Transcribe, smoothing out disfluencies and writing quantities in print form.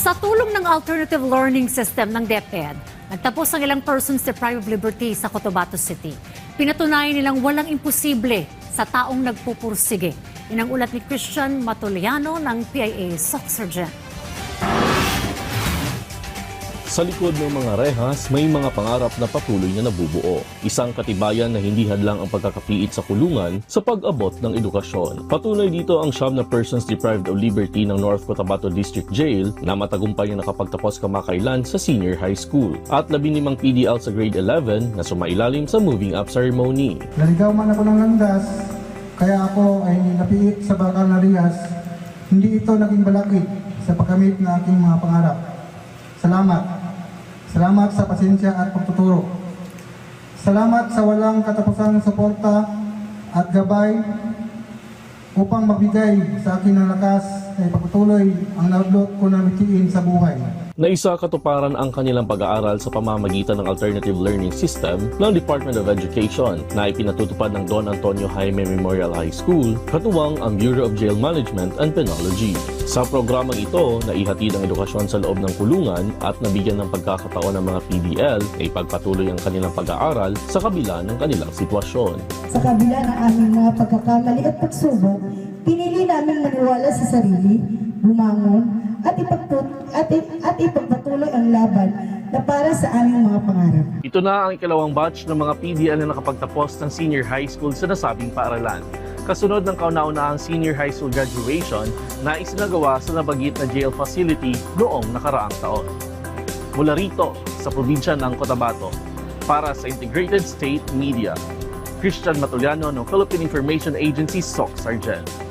Sa tulong ng alternative learning system ng DepEd, nagtapos ang ilang persons deprived of liberty sa Cotabato City. Pinatunayan nilang walang imposible sa taong nagpupursige. Yan ang ulat ni Christian Matoliano ng PIA SOC Sergeant. Sa likod ng mga rehas, may mga pangarap na patuloy na nabubuo. Isang katibayan na hindi hadlang ang pagkakapiit sa kulungan sa pag-abot ng edukasyon. Patuloy dito ang siyam na persons deprived of liberty ng North Cotabato District Jail na matagumpay na nakapagtapos kamakailan sa senior high school. At 15 PDL sa grade 11 na sumailalim sa moving up ceremony. Naligaw man ako ng landas, kaya ako ay napiit sa bakal na rihas. Hindi ito naging balakid sa pagkamit ng aking mga pangarap. Salamat. Salamat sa pasensya at pagtuturo. Salamat sa walang katapusang suporta at gabay upang magbigay sa akin ng lakas na ipagpatuloy ang naudlot ko na mithiin sa buhay. Naisa katuparan ang kanilang pag-aaral sa pamamagitan ng alternative learning system ng Department of Education na ipinatutupad ng Don Antonio Jaime Memorial High School, katuwang ang Bureau of Jail Management and Penology. Sa programang ito, naihatid ang edukasyon sa loob ng kulungan at nabigyan ng pagkakataon ng mga PDL na ipagpatuloy ang kanilang pag-aaral sa kabila ng kanilang sitwasyon. Sa kabila ng aming mga pagkakamali at pagsubok, pinili namin maniwala sa sarili, bumangon, at ipagpatuloy ang laban na para sa aming mga pangarap. Ito na ang ikalawang batch ng mga PDL na nakapagtapos ng senior high school sa nasabing paaralan. Kasunod ng kauna-unahang senior high school graduation na isinagawa sa nabanggit na jail facility noong nakaraang taon. Mula rito sa probinsya ng Cotabato, para sa Integrated State Media, Christian Matoliano ng Philippine Information Agency SOC Sergeant.